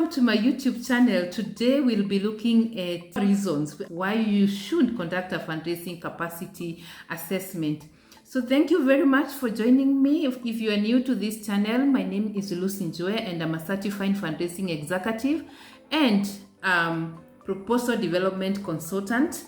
welcome to my YouTube channel. Today we'll be looking at reasons why you should conduct a fundraising capacity assessment. So thank you very much for joining me. If you are new to this channel, my name is Lucy Njoe and I'm a certified fundraising executive and proposal development consultant.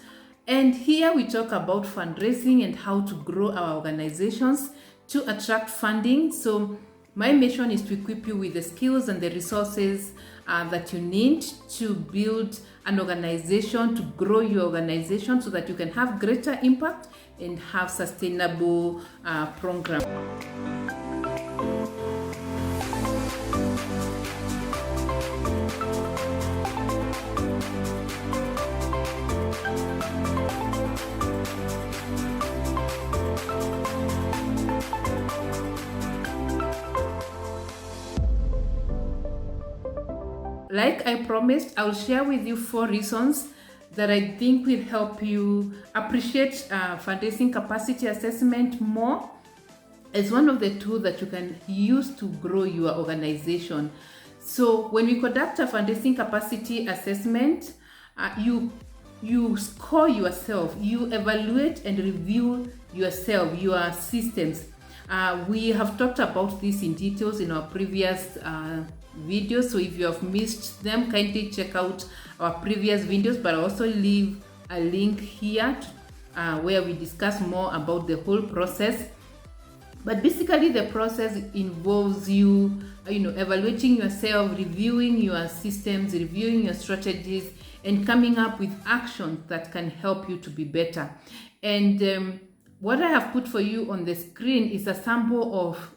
And here we talk about fundraising and how to grow our organizations to attract funding. So my mission is to equip you with the skills and the resources that you need to build an organization, to grow your organization so that you can have greater impact and have sustainable programs. Like I promised, I'll share with you 4 reasons that I think will help you appreciate fundraising capacity assessment more as one of the tools that you can use to grow your organization. So when we conduct a fundraising capacity assessment, you score yourself, you evaluate and review yourself, your systems. We have talked about this in details in our previous videos, so if you have missed them, kindly check out our previous videos, but I'll also leave a link here where we discuss more about the whole process. But basically the process involves you evaluating yourself, reviewing your systems, reviewing your strategies, and coming up with actions that can help you to be better. And what I have put for you on the screen is a sample of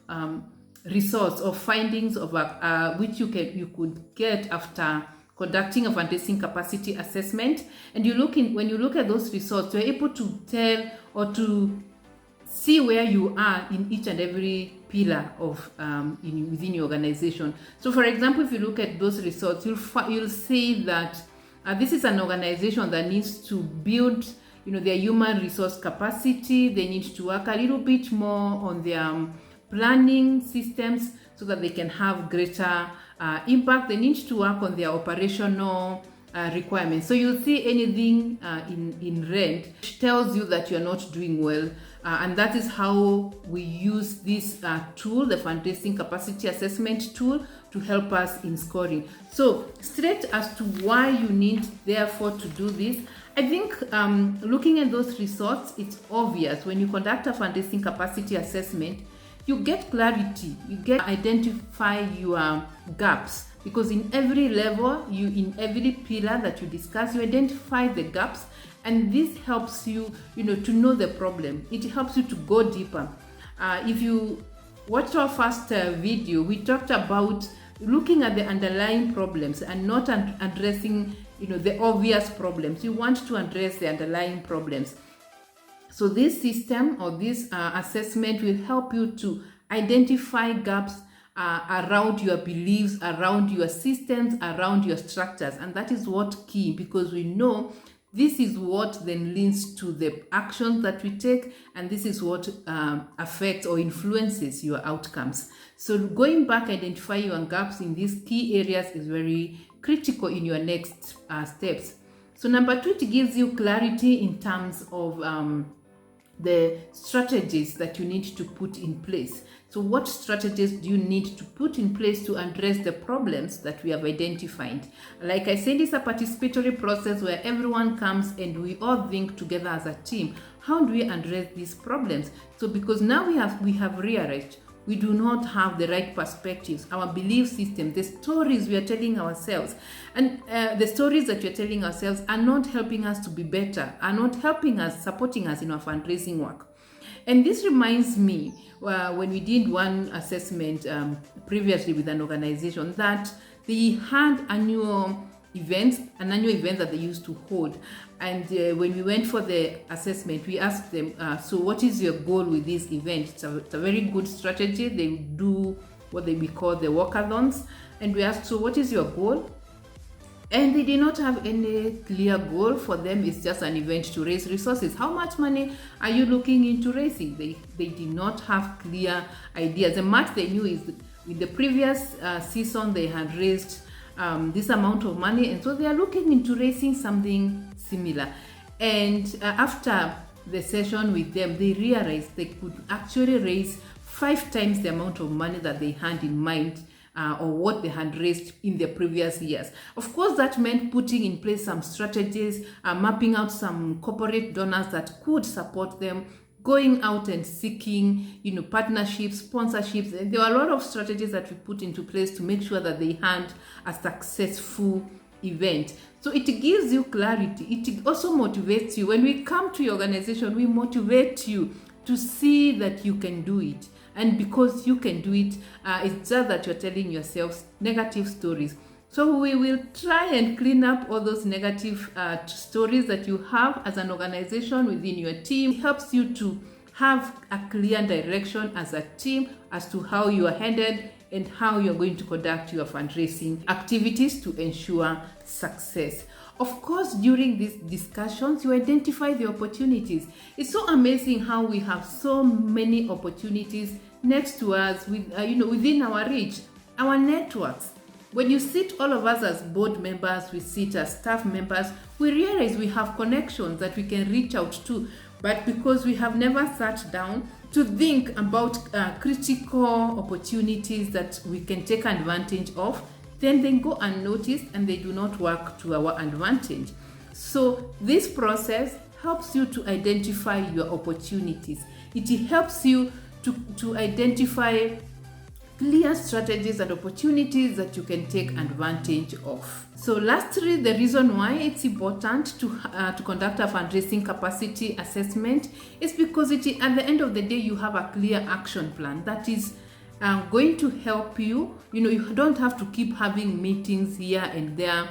results or findings of which you could get after conducting a fundraising capacity assessment. And when you look at those results, you're able to tell or to see where you are in each and every pillar of within your organization. So for example, if you look at those results, you'll see that this is an organization that needs to build their human resource capacity. They need to work a little bit more on their planning systems so that they can have greater impact. They need to work on their operational requirements. So you'll see anything in red which tells you that you're not doing well. And that is how we use this tool, the fundraising capacity assessment tool, to help us in scoring. So straight as to why you need therefore to do this, I think looking at those results, it's obvious when you conduct a fundraising capacity assessment, you get clarity, you get identify your gaps, because in every level, in every pillar that you discuss, you identify the gaps, and this helps you, to know the problem. It helps you to go deeper. If you watch our first video, we talked about looking at the underlying problems and not addressing, the obvious problems. You want to address the underlying problems. So this system or this assessment will help you to identify gaps around your beliefs, around your systems, around your structures. And that is what key, because we know this is what then leads to the actions that we take, and this is what affects or influences your outcomes. So going back, identify your gaps in these key areas is very critical in your next steps. So number 2, it gives you clarity in terms of the strategies that you need to put in place. So what strategies do you need to put in place to address the problems that we have identified? Like I said, it's a participatory process where everyone comes and we all think together as a team. How do we address these problems? So because now we have realized we do not have the right perspectives, our belief system, the stories we are telling ourselves, and the stories that we are telling ourselves are not helping us to be better, are not helping us, supporting us in our fundraising work. And this reminds me when we did one assessment previously with an organization that they had an annual event that they used to hold. And when we went for the assessment, we asked them, so what is your goal with this event? It's a very good strategy. They do what we call the walkathons. And we asked, so what is your goal? And they did not have any clear goal. For them, it's just an event to raise resources. How much money are you looking into raising? They did not have clear ideas. The much they knew is that in the previous season, they had raised this amount of money, and so they are looking into raising something similar. And after the session with them, they realized they could actually raise 5 times the amount of money that they had in mind, or what they had raised in the previous years. Of course, that meant putting in place some strategies, mapping out some corporate donors that could support them, going out and seeking, partnerships, sponsorships. And there were a lot of strategies that we put into place to make sure that they had a successful event. So it gives you clarity. It also motivates you. When we come to your organization, we motivate you to see that you can do it. And because you can do it, it's just that you're telling yourselves negative stories. So we will try and clean up all those negative stories that you have as an organization within your team. It helps you to have a clear direction as a team as to how you are headed and how you're going to conduct your fundraising activities to ensure success. Of course, during these discussions, you identify the opportunities. It's so amazing how we have so many opportunities next to us, within our reach, our networks. When you sit, all of us as board members, we sit as staff members, we realize we have connections that we can reach out to. But because we have never sat down to think about critical opportunities that we can take advantage of, then they go unnoticed and they do not work to our advantage. So this process helps you to identify your opportunities. It helps you to identify clear strategies and opportunities that you can take advantage of. So lastly, the reason why it's important to conduct a fundraising capacity assessment is because at the end of the day, you have a clear action plan that is going to help you. You don't have to keep having meetings here and there,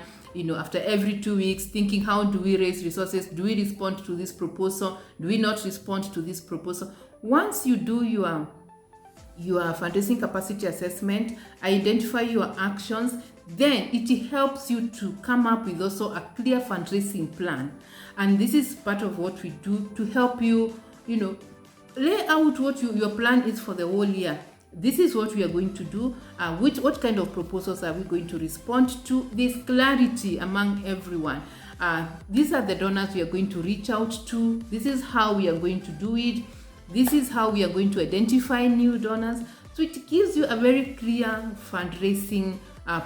after every 2 weeks, thinking, how do we raise resources? Do we respond to this proposal? Do we not respond to this proposal? Once you do your fundraising capacity assessment, identify your actions, then it helps you to come up with also a clear fundraising plan. And this is part of what we do to help you, lay out what your plan is for the whole year. This is what we are going to do. What kind of proposals are we going to respond to? There's clarity among everyone. These are the donors we are going to reach out to. This is how we are going to do it. This is how we are going to identify new donors. So it gives you a very clear fundraising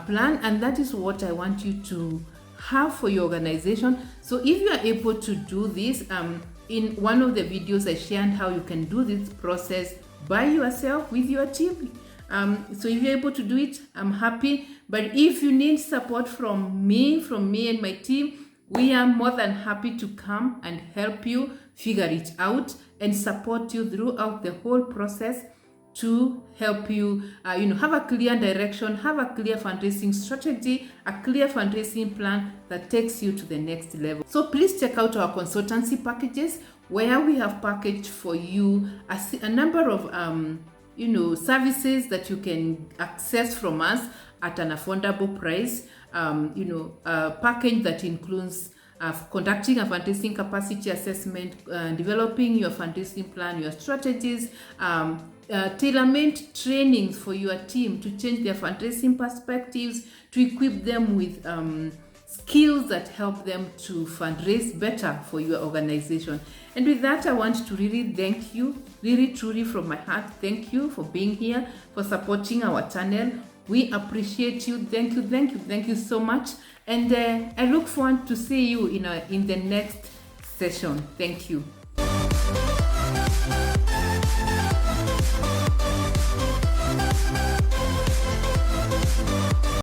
plan, and that is what I want you to have for your organization. So if you are able to do this, in one of the videos I shared how you can do this process by yourself with your team. So if you're able to do it, I'm happy. But if you need support from me and my team, we are more than happy to come and help you figure it out and support you throughout the whole process to help you, have a clear direction, have a clear fundraising strategy, a clear fundraising plan that takes you to the next level. So please check out our consultancy packages, where we have packaged for you a number of, services that you can access from us at an affordable price. A package that includes conducting a fundraising capacity assessment, developing your fundraising plan, your strategies, tailor-made trainings for your team to change their fundraising perspectives, to equip them with skills that help them to fundraise better for your organization. And with that, I want to really thank you, really truly from my heart, thank you for being here, for supporting our channel. We appreciate you. Thank you so much. And I look forward to see you in the next session. Thank you.